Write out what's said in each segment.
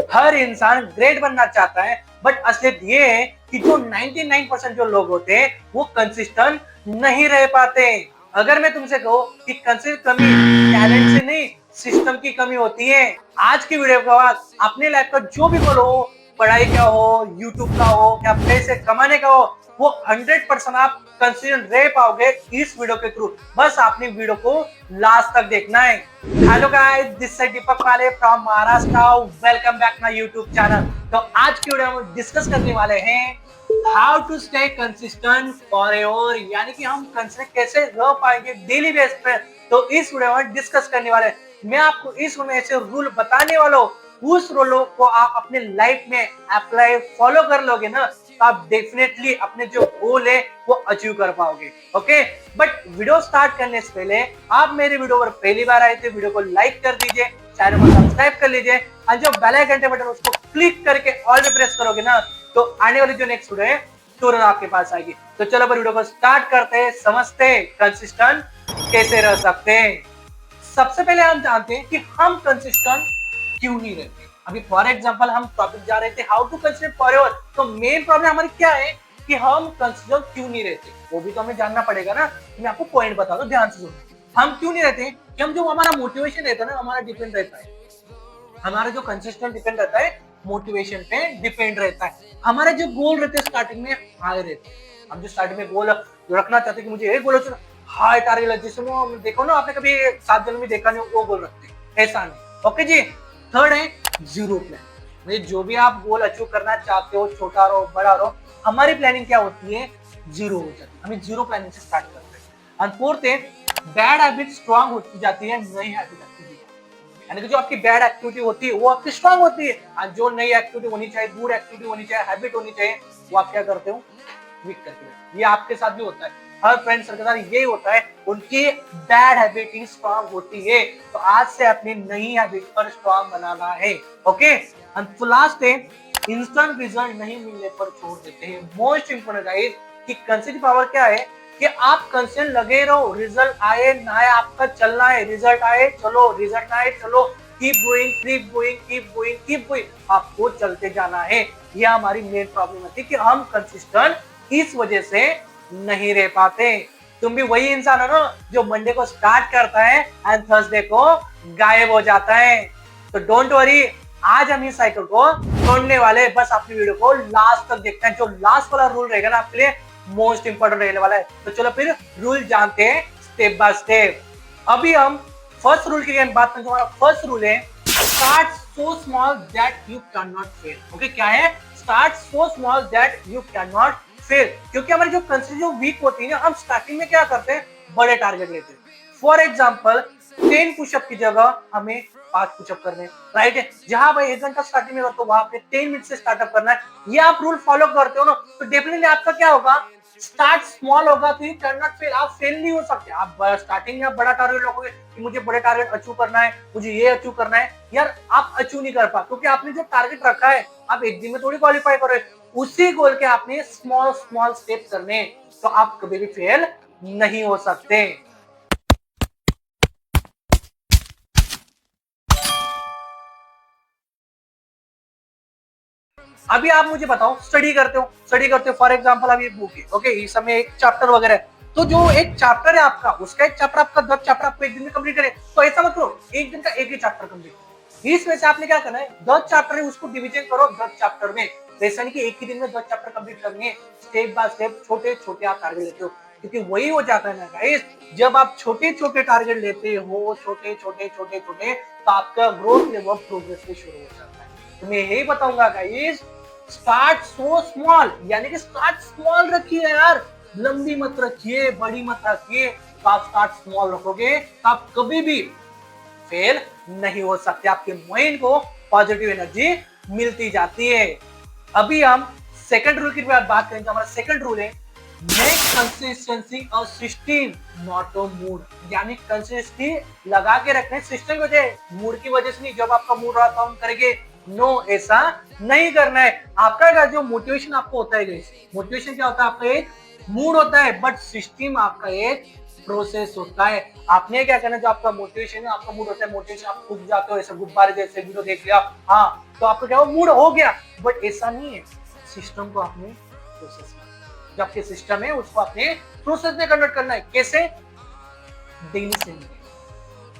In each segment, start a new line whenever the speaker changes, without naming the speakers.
हर इंसान ग्रेट बनना चाहता है, बट असलियत ये है कि जो 99% जो लोग होते हैं वो कंसिस्टेंट नहीं रह पाते। अगर मैं तुमसे कहूँ कि कंसिस्टेंट कमी टैलेंट से नहीं, सिस्टम की कमी होती है। आज की वीडियो के बाद अपने लाइफ का जो भी गोल हो, पढ़ाई का हो, यूट्यूब का हो, या पैसे कमाने का हो, वो 100% आप कंसिस्टेंट रह पाओगे इस वीडियो के थ्रू। बस आपने वीडियो को लास्ट तक देखना है। Hello guys, this is Deepak Pale from Maharashtra. Welcome back my YouTube channel. तो आज की वीडियो में डिस्कस करने वाले हैं how to stay consistent forever, यानी कि हम कंसिस्टेंट कैसे रह पाएंगे डेली बेस पे। तो इस वीडियो में डिस्कस करने वाले हैं। मैं आपको इस वीडियो में ऐसे रूल बताने वाला हूँ, उस रूलों को आप अपने लाइफ में अप्लाई फॉलो कर लोगे ना, तो आप डेफिनेटली अपने जो गोल है वो अचीव कर पाओगे। ओके, बट वीडियो स्टार्ट करने से पहले आप मेरे वीडियो पर पहली बार आए थे, वीडियो को लाइक कर दीजिए, चैनल को सब्सक्राइब कर लीजिए, और जो बेल आइकन के बटन उसको क्लिक करके ऑल पे प्रेस करोगे ना, तो आने वाली जो नेक्स्ट वीडियो है तुरंत आपके पास आएगी। तो चलो वीडियो को स्टार्ट करते हैं, समझते हैं कंसिस्टेंट कैसे रह सकते हैं। सबसे पहले हम जानते हैं कि हम कंसिस्टेंट क्यों नहीं रहते। अभी फॉर एग्जांपल हम टॉपिक जा रहे थे how to consistent forever, तो मेन प्रॉब्लम हमारी क्या है कि हम कंसिस्टेंट क्यों नहीं रहते, वो भी तो हमें जानना पड़ेगा ना। मैं आपको पॉइंट बता दूं, ध्यान से सुनो। हम क्यों नहीं रहते कि हम जो हमारा मोटिवेशन रहता है ना, हमारा डिपेंड रहता है, हमारा जो कंसिस्टेंट डिपेंड रहता है मोटिवेशन पे डिपेंड रहता है। हमारे जो गोल रहते हैं स्टार्टिंग में हाई रहते हैं। हम जो स्टार्टिंग में गोल रखना चाहते हैं कि मुझे ये गोल हाई टारगेट, जैसे वो देखो ना, आपने कभी 7 दिन में देखा नहीं, वो गोल रखते हैं, ऐसा नहीं। ओके जी। थर्ड है जीरो प्लान। मतलब जो भी आप गोल अचीव करना चाहते हो, छोटा रहो बड़ा रहो, हमारी प्लानिंग क्या होती है, जीरो हो जाती है। हमें जीरो प्लानिंग से स्टार्ट करते हैं। एंड फोर्थ है बैड हैबिट स्ट्रांग होती जाती है, नई हैबिट आती है। यानी कि जो आपकी बैड एक्टिविटी होती है वो आपकी स्ट्रांग होती है, और जो नई एक्टिविटी होनी चाहिए, गुड एक्टिविटी होनी चाहिए, हैबिट होनी चाहिए, वो आप क्या करते हो, वीक करते हो। ये आपके साथ भी होता है, हर फ्रेंड सर्कल के साथ यही होता है, उनकी बैड हैबिट ही स्ट्रांग होती है। तो आज से अपनी नई हैबिट पर स्ट्रांग बनाना है। ओके, एंड लास्ट है इंस्टेंट रिजल्ट नहीं मिलने पर छोड़ देते हैं। मोस्ट इंपोर्टेंट गाइस कि कंसिस्टेंट पावर क्या है कि आप कंसिस्टेंट लगे रहो, रिजल्ट आए ना आए आपका चलना है। रिजल्ट आए चलो, रिजल्ट आए चलो, keep going, keep going, keep going, keep going, आपको चलते जाना है। ये हमारी मेन प्रॉब्लम है कि हम कंसिस्टेंट इस वजह से नहीं रह पाते। तुम भी वही इंसान हो ना जो मंडे को स्टार्ट करता है एंड थर्सडे को गायब हो जाता है। तो डोंट वरी, आज हम इस साइकिल को तोड़ने वाले। बस अपनी वीडियो को लास्ट तक देखते हैं, जो लास्ट वाला रूल रहेगा ना आपके लिए मोस्ट इंपोर्टेंट रहने वाला है। तो चलो फिर रूल जानते हैं स्टेप बाय स्टेप। अभी हम फर्स्ट रूल की बात करें। हमारा फर्स्ट रूल है start so small that you can not fail. Okay, क्या है? Start so small that you can not fail. क्योंकि हमारी जो कंसिस्टेंसी जो वीक होती है ना, हम स्टार्टिंग में क्या करते हैं, बड़े टारगेट लेते हैं। फॉर एग्जांपल 10 पुशअप की जगह हमें 5 पुशअप करने, राइट है। जहां भाई 1 घंटा स्टार्टिंग में करते हो, वहां पे 10 मिनट से स्टार्टअप करना है। ये आप रूल फॉलो करते हो ना, तो डेफिनेटली आपका क्या होगा, स्टार्ट स्मॉल होगा तो यू कैन नॉट फेल। आप फेल नहीं हो सकते। आप स्टार्टिंग में आप बड़ा टारगेट रखोगे कि मुझे बड़े टारगेट अचीव करना है, मुझे ये अचीव करना है, यार आप अचीव नहीं कर पाते, क्योंकि आपने जो टारगेट रखा है आप एक दिन में थोड़ी क्वालिफाई करोगे। उसी गोल के आपने स्मॉल स्मॉल स्टेप करने, तो आप कभी भी फेल नहीं हो सकते। अभी आप मुझे बताओ, स्टडी करते हो फॉर एग्जांपल अब ये बुक है, ओके, इस समय एक चैप्टर वगैरह है, तो जो एक चैप्टर है आपका, उसका एक चैप्टर आपका 10 चैप्टर आपको एक दिन में कंप्लीट करे, तो ऐसा मत करो एक दिन का एक ही चैप्टर कंप्लीट। इसमें से आपने क्या करना है, 10 चैप्टर है उसको डिवीजन करो 10 चैप्टर में। ऐसा नहीं कि एक ही दिन में 10 चैप्टर कंप्लीट करनी है, स्टेप बाय स्टेप छोटे छोटे आप टारगेट लेते हो। क्योंकि वही हो जाता है ना गाइस, जब आप छोटे छोटे टारगेट लेते हो, छोटे छोटे छोटे छोटे, तो आपका ग्रोथ लेवल प्रोग्रेस भी शुरू हो जाता है। तो मैं यही बताऊंगा गाइस, स्टार्ट सो स्मॉल, यानी कि स्टार्ट स्मॉल रखिए यार, लंबी मत रखिए, बड़ी मत रखिए। तो आप स्टार्ट स्मॉल रखोगे तो आप कभी भी फेल नहीं हो सकते। आपके माइंड को पॉजिटिव एनर्जी मिलती जाती है। अभी हम सेकंड रूल की बात करें, तो हमारा सेकंड रूल है make consistency a system not a mood. यानी कंसिस्टेंसी लगा के रखने सिस्टम की वजह, मूड की वजह से नहीं। जब आपका मूड रहा काम करेंगे, नो, ऐसा नहीं करना है। आपका जो मोटिवेशन आपको होता है, मोटिवेशन क्या होता है, आपका एक मूड होता है, बट सिस्टम आपका एक प्रोसेस होता है। आपने क्या करना है, जो आपका मोटिवेशन है, आपका मूड होता है, मोटिवेशन आप उग जाते हो ऐसे गुब्बारे जैसे, वीडियो देख लिया, हाँ तो आपको क्या हो, मूड हो गया। बट ऐसा नहीं है, सिस्टम को आपने प्रोसेस में, जो आपके सिस्टम है उसको आपने प्रोसेस में कन्वर्ट करना है। कैसे? डेली सेम,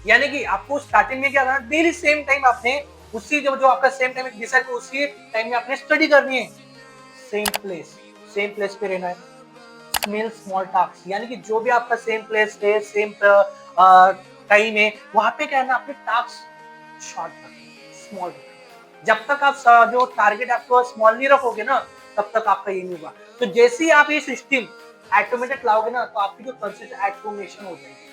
यानी कि आपको स्टार्टिंग में क्या करना है, डेली सेम टाइम आपने उसी जो आपका सेम टाइम डिसाइड कर, उसी टाइम में आपने स्टडी करनी है। सेम प्लेस पे रहना है। स्मेल स्मॉल टास्क, यानी कि जो भी आपका सेम प्लेस है, सेम टाइम है, वहां पे क्या है ना, अपने टास्क शॉर्ट रखना, स्मॉल रखना। जब तक आप जो टारगेट आपको स्मॉल नहीं रखोगे ना, तब तक आपका ये नहीं होगा। तो जैसे ही आप ये सिस्टम ऑटोमेटेड लाओगे ना, तो आपकी जो कंसिस्टेंट ऑटोमेशन हो जाएगी।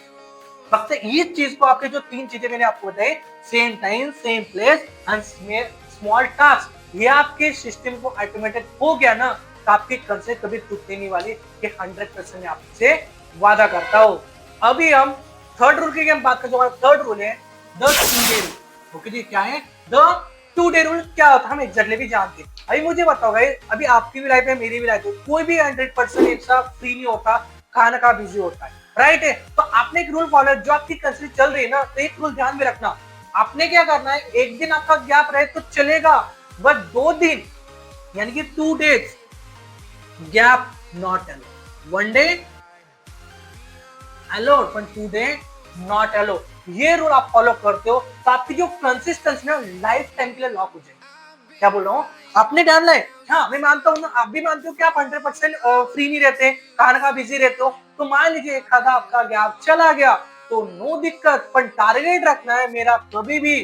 फक्त ये चीज को, आपके जो 3 चीजें मैंने आपको बताई, same time, same place and small task, ये आपके सिस्टम को ऑटोमेटेड हो गया ना, तो आपकी कंसेप्ट कभी टूटने नहीं वाली। कि 100% मैं आपसे वादा करता हूं। अभी हम थर्ड रूल की हम बात करें। जो हमारा थर्ड रूल है, द 2 डे रूल। ओके जी, क्या है द 2 डे रूल? क्या होता है हम एग्जैक्टली भी जानते हैं। अभी मुझे बताओ भाई, अभी आपकी भी लाइफ है, मेरी भी लाइफ है, कोई भी 100% एक साथ फ्री नहीं होता, कहा ना कहा बिजी होता है, राइट है। तो आपने एक रूल फॉलो, जो आपकी कंसेप्ट चल रही है ना, तो एक रूल ध्यान में रखना। आपने क्या करना है, एक दिन आपका गैप रहे तो चलेगा, बट 2 दिन यानी कि 2 days gap not allow. 1 day allow, 2 day not allow. ये रूल आप फॉलो करते हो तो आपकी जो कंसिस्टेंसी ना लाइफ टाइम के लिए लॉक हो जाएगी। क्या बोल रहा हूँ, आपने ध्यान लाए। हाँ मैं मानता हूँ ना, आप भी मानते हो कि आप 100% फ्री नहीं रहते, खाना का बिजी रहते हो। तो मान लीजिए एक आधा आपका गैप चला गया तो नो दिक्कत, पर टारगेट रखना है मेरा कभी भी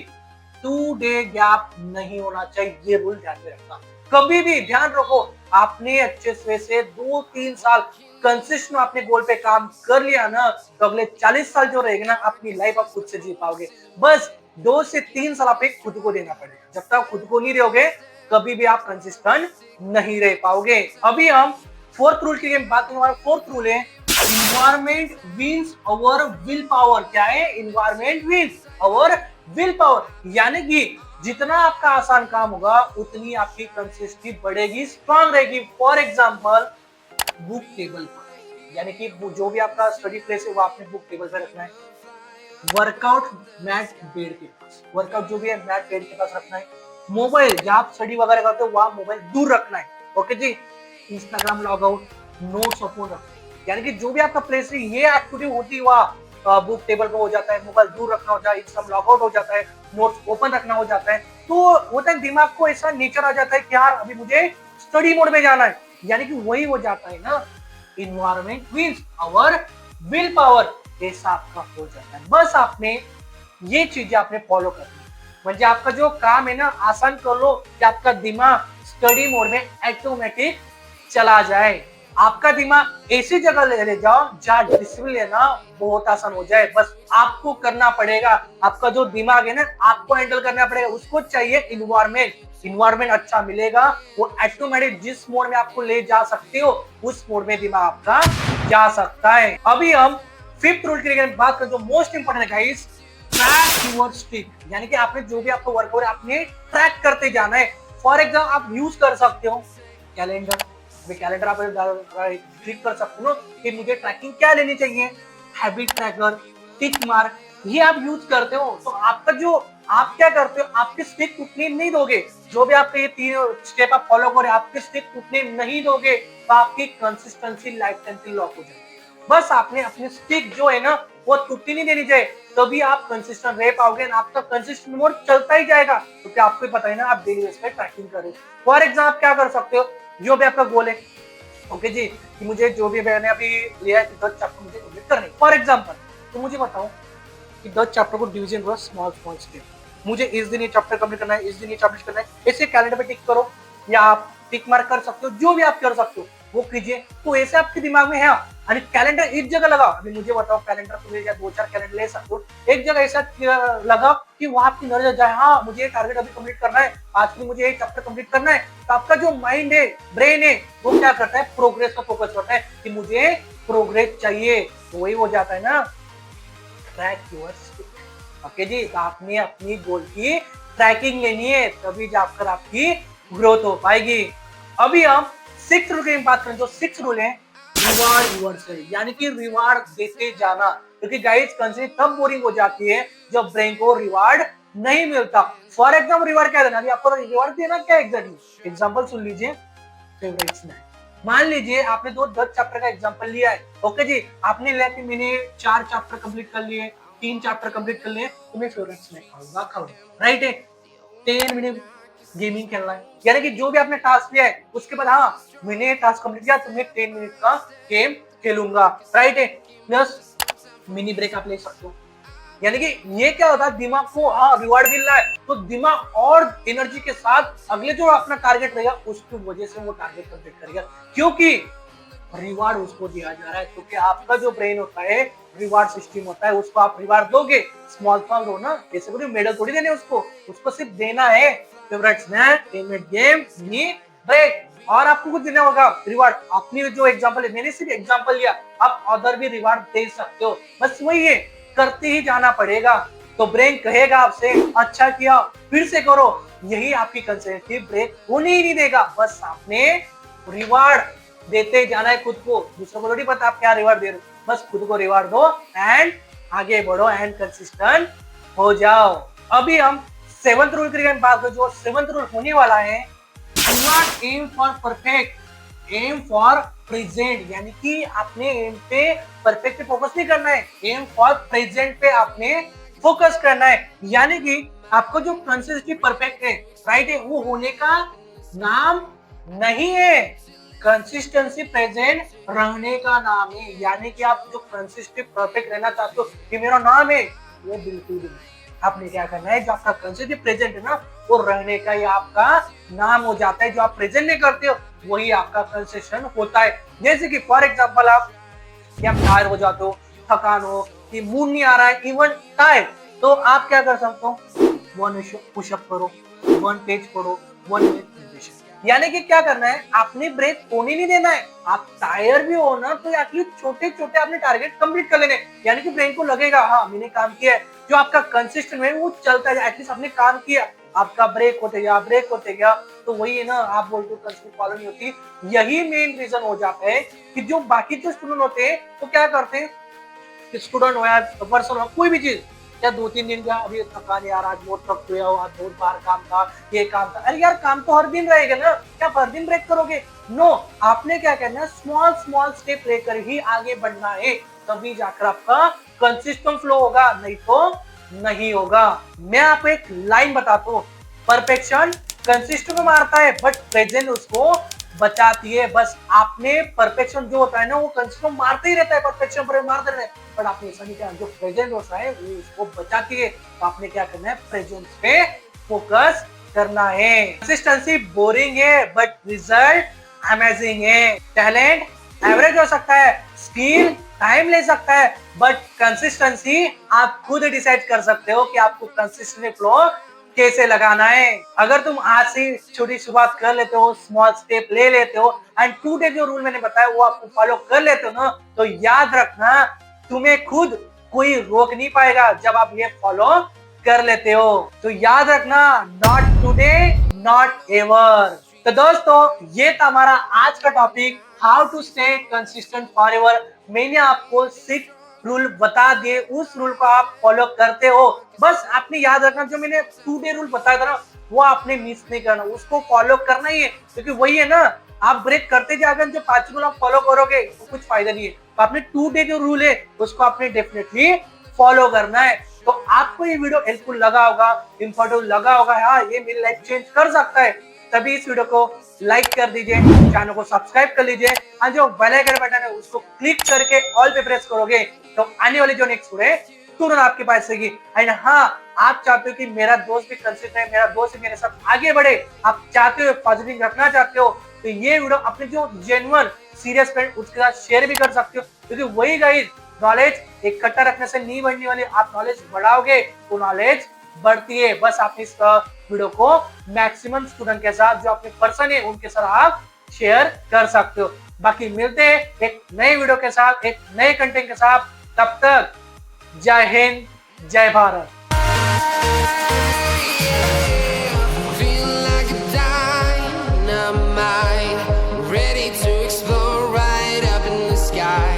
2 डे गैप नहीं होना चाहिए। ये रूल ध्यान में रखना, कभी भी ध्यान रखो। आपने अच्छे से 2-3 साल कंसिस्टेंट आपने गोल पे काम कर लिया ना, तो अगले 40 साल जो रहेगा ना, अपनी लाइफ आप खुद से जी पाओगे। बस 2 से 3 साल आप एक खुद को देना पड़ेगा। जब तक खुद को नहीं रहोगे, कभी भी आप कंसिस्टेंट नहीं रह पाओगे। अभी हम फोर्थ रूल की बात करें। हमारा फोर्थ रूल है, environment wins over will power. क्या है? Environment wins over will power, यानी कि जितना आपका आसान काम होगा उतनी आपकी कंसिस्टेंसी बढ़ेगी, स्ट्रांग रहेगी। फॉर एग्जांपल बुक टेबल पर, यानी कि जो भी आपका स्टडी प्लेस है वो आपने बुक टेबल पर रखना है। वर्कआउट मैट बेड के पास, वर्कआउट जो भी है मैट बेड के पास रखना है। मोबाइल जहां आप स्टडी वगैरह करते हो वहां मोबाइल दूर रखना है। ओके जी। Instagram log out, notes open रखना है, यानी कि जो भी आपका प्लेस है ये एक्टिविटी होती है वहां बुक टेबल पर हो जाता है। मोबाइल दूर रखना हो जाता है, इंस्टाग्राम लॉग आउट हो जाता है, नोट्स ओपन रखना हो जाता है। तो होता है दिमाग को ऐसा नेचर आ जाता है कि यार अभी मुझे स्टडी मोड में जाना है, यानी कि वही हो जाता है ना, environment wins our will power, ऐसा आपका हो जाता है। बस आपने ये चीजें आपने फॉलो करनी है, म्हणजे आपका जो काम है ना आसान कर लो कि आपका दिमाग स्टडी मोड में ऑटोमेटिक चला जाए। आपका दिमाग ऐसी जगह ले जाओ जहां डिसिप्लिन लेना बहुत आसान हो जाए। बस आपको करना पड़ेगा, आपका जो दिमाग है ना आपको हैंडल करना पड़ेगा। उसको चाहिए इन्वायरमेंट अच्छा मिलेगा, वो ऑटोमेटिक जिस मोड में आपको ले जा सकते हो उस मोड में दिमाग आपका जा सकता है। अभी हम फिफ्थ रूल की बात करें, जो मोस्ट इंपोर्टेंट है गाइस, ट्रैक योर स्टिक, यानी कि आपने जो भी आपका वर्क हो रहा है आपने ट्रैक करते जाना है। फॉर एग्जाम्पल आप यूज कर सकते हो कैलेंडर, कैलेंडर आप क्लिक कर सकते हो कि मुझे ट्रैकिंग क्या लेनी चाहिए। हैबिट ट्रैकर, टिक मार्क, ये आप यूज करते हो तो आपका जो आप क्या करते हो, आपकी स्टिक टूटने नहीं दोगे। जो भी आपके ये 3 स्टेप आप फॉलो करें, आपकी स्टिक टूटने नहीं दोगे, तो आपकी कंसिस्टेंसी लाइफ टाइम की लॉक हो जाएगी। बस आपने अपनी स्टिक जो है ना वो टूटनी नहीं देनी चाहिए, तभी आप कंसिस्टेंट रह पाओगे। आपका कंसिस्टेंट मोड चलता ही जाएगा, क्योंकि आपको पता है ना आप डेली बेस पे ट्रैकिंग करें। फॉर एग्जाम्पल क्या कर सकते हो, जो भी आपका गोल है, ओके जी, कि मुझे जो भी मैंने अभी लिया है 10 चैप्टर मुझे कंप्लीट करने। फॉर एग्जाम्पल तो मुझे बताओ कि 10 चैप्टर को डिवीजन करो स्मॉल स्मॉल स्टेप। मुझे इस दिन ये चैप्टर कंप्लीट करना है, इस दिन ये चैप्टर करना है, ऐसे कैलेंडर पे टिक करो, या आप टिक मार्क कर सकते हो, जो भी आप कर सकते हो वो कीजिए। तो ऐसे आपके दिमाग में है। और कैलेंडर एक जगह लगा, अभी मुझे बताओ कैलेंडर तो ले जाए 2-4 कैलेंडर ले सकते हो, एक जगह ऐसा लगा कि वहां आपकी नजर जाए, हाँ मुझे टारगेट अभी कंप्लीट करना है, आज भी मुझे एक चैप्टर कंप्लीट करना है। तो आपका जो माइंड है, ब्रेन है, वो क्या करता है, प्रोग्रेस पर फोकस करता है कि मुझे प्रोग्रेस चाहिए। तो वही हो जाता है ना, ट्रैक योर स्टिक। ओके जी, तो आपने अपनी गोल की ट्रैकिंग लेनी है, तभी जाकर आपकी ग्रोथ हो पाएगी। अभी हम 6th रूल की बात करें। जो 6th रूल है, रिवार्ड योरसेल्फ, यानी कि रिवार्ड देते जाना, क्योंकि गाइस कंसिस्टेंसी तब बोरिंग हो जाती है जब ब्रेन को रिवार्ड नहीं मिलता। फॉर एग्जाम्पल रिवार्ड क्या देना, अभी आपको रिवार्ड देना क्या एग्जैक्टली, एग्जाम्पल सुन लीजिए। फेवरेट स्नैक, मान लीजिए आपने 10 चैप्टर का एग्जांपल लिया है, ओके जी, आपने लिया कि मैंने 4 चैप्टर कंप्लीट कर लिए, 3 चैप्टर कंप्लीट कर लिए, तो मैं फेवरेट स्नैक खाऊंगा, राइट है। 10 मिनट गेमिंग खेलना है, यानी कि जो भी आपने टास्क लिया है उसके बाद हाँ मैंने टास्क कंप्लीट किया तो मैं 10 मिनट का गेम खेलूंगा, राइट है। प्लस मिनी ब्रेक आप ले सकते हो, यानी कि ये क्या होता है, दिमाग को हाँ रिवार्ड मिल रहा है तो दिमाग और एनर्जी के साथ अगले जो अपना टारगेट रहेगा उसकी वजह से वो टारगेट कंप्लीट करेगा, क्योंकि रिवार्ड उसको दिया जा रहा है। क्योंकि आपका जो ब्रेन होता है रिवार्ड सिस्टम होता है, उसको आप रिवार्ड दोगे, स्मॉल फॉर्म दो ना, ऐसे कोई मेडल थोड़ी देने उसको सिर्फ देना है favourite snack, payment game, mini break, और आपको कुछ देना होगा रिवार्ड। अपनी जो एग्जांपल है, मैंने सिर्फ एग्जांपल लिया, आप अदर भी रिवार्ड दे सकते हो, बस वही है, करते ही जाना पड़ेगा। तो ब्रेन कहेगा आपसे अच्छा किया फिर से करो, यही आपकी कंसिस्टेंसी ब्रेक होने ही नहीं देगा। बस आपने रिवार्ड देते जाना है खुद को, दूसरों को थोड़ी पता आप क्या रिवार्ड दे रहे हो, बस खुद को रिवार्ड दो एंड आगे बढ़ो एंड कंसिस्टेंट हो जाओ। अभी हम 7th रूल की बात करें, जो 7th रूल होने वाला है, do not aim for perfect, aim for present, यानी कि आपने एम पे परफेक्ट पे फोकस नहीं करना है, एम फॉर प्रेजेंट पे आपने फोकस करना है। यानी कि आपको जो कंसिस्टेंसी परफेक्ट है, राइट है, वो होने का नाम नहीं है, कंसिस्टेंसी प्रेजेंट रहने का नाम है। यानी कि आप जो कंसिस्टेंट परफेक्ट रहना चाहते हो कि मेरा नाम है, वो बिल्कुल भी नहीं। आपने क्या करना है, जो आपका कंसिस्टेंट प्रेजेंट है ना, वो रहने का ही आपका नाम हो जाता है। जो आप प्रेजेंट नहीं करते हो वही आपका कंसिस्टेंट होता है। जैसे कि फॉर एग्जांपल आप टायर हो जाते हो, थकान हो, कि मूड नहीं आ रहा है, इवन टायर, तो आप क्या कर सकते हो, 1 पुशअप करो, 1 पेज पढ़ो, 1 मिनट मेडिटेशन। यानी कि क्या करना है, आपने ब्रेक होने नहीं देना है। आप टायर भी हो ना तो एटलीस्ट छोटे छोटे आपने टारगेट कंप्लीट कर लेने, यानी कि ब्रेन को लगेगा हाँ मैंने काम किया है। जो आपका कंसिस्टेंट है वो चलता है, एटलीस्ट आपने काम किया, आपका ब्रेक होते गया, तो वही है ना, आप बोलते हो कंसिस्टेंट फॉलो नहीं होती। यही मेन रीजन हो जाता है कि जो बाकी जो स्टूडेंट होते हैं तो क्या करते हैं, स्टूडेंट हो या पर्सन हो, कोई भी चीज, क्या 2-3 दिन का अभी थकान यार, आज बहुत थक गया हो, आज बहुत बाहर काम था, ये काम था, अरे यार काम तो हर दिन रहेगा ना, क्या हर दिन ब्रेक करोगे, नो, आपने क्या करना है, स्मॉल स्मॉल स्टेप लेकर ही आगे बढ़ना है, तभी जाकर आपका कंसिस्टेंट फ्लो होगा, नहीं तो नहीं होगा। मैं आपको एक लाइन बताता हूँ, परफेक्शन कंसिस्टेंट को मारता है बट प्रेजेंट उसको बचाती है। बस आपने परफेक्शन जो होता है ना, वो कंसिस्टेंट मारते ही रहता है, परफेक्शन पर मारते रहता है, बट आपने ऐसा नहीं किया, जो प्रेजेंट होता है वो उसको बचाती है। तो आपने क्या करना है, प्रेजेंट पे फोकस करना है। कंसिस्टेंसी बोरिंग है बट रिजल्ट अमेजिंग है। टैलेंट एवरेज हो सकता है, स्किल टाइम ले सकता है, बट कंसिस्टेंसी आप खुद डिसाइड कर सकते हो कि आपको कंसिस्टेंट फ्लो कैसे लगाना है। अगर तुम आज से छोटी शुरुआत कर लेते हो, स्मॉल स्टेप ले लेते हो एंड 2 डे जो रूल मैंने बताया वो आपको फॉलो कर लेते हो ना, तो याद रखना तुम्हें खुद कोई रोक नहीं पाएगा जब आप ये फॉलो कर लेते हो। तो याद रखना, नॉट टुडे नॉट एवर। तो दोस्तों ये था हमारा आज का topic, how to stay consistent forever. मैंने आपको 6 रूल बता दिए, उस रूल को आप फॉलो करते हो, बस आपने याद रखना जो मैंने 2 डे रूल बताया था ना, वो आपने मिस नहीं करना, उसको फॉलो करना ही है, क्योंकि वही है ना, आप ब्रेक करते जाकर जो 5 रूल आप फॉलो करोगे तो कुछ फायदा नहीं है। तो आपने 2 डे जो रूल है उसको आपने डेफिनेटली फॉलो करना है। तो आपको ये वीडियो हेल्पफुल लगा होगा, इंफॉर्मेटिव लगा होगा, हाँ ये मेरी लाइफ चेंज कर सकता है, तभी इस वीडियो को लाइक कर दीजिए, चैनल को सब्सक्राइब कर लीजिए, और जो बेल आइकन बटन है उसको क्लिक करके ऑल पे प्रेस करोगे तो आने वाली जो नेक्स्ट वीडियो है तुरंत आपके पास आएगी। एंड हाँ, आप चाहते हो कि मेरा दोस्त भी कंसिस्टेंट है, मेरा दोस्त भी मेरे साथ आगे बढ़े, आप चाहते हो पॉजिटिव रखना चाहते हो, तो ये वीडियो अपने जो जेन्युइन सीरियस फ्रेंड उसके साथ शेयर भी कर सकते हो, क्योंकि वही गाइस नॉलेज इकट्ठा रखने से नहीं बढ़ने वाली, आप नॉलेज बढ़ाओगे तो नॉलेज बढ़ती है। बस आप इस वीडियो को मैक्सिमम स्टूडेंट के साथ, जो अपने पर्सन है उनके साथ आप शेयर कर सकते हो। बाकी मिलते हैं एक नए वीडियो के साथ, एक नए कंटेंट के साथ, तब तक जय हिंद जय भारत।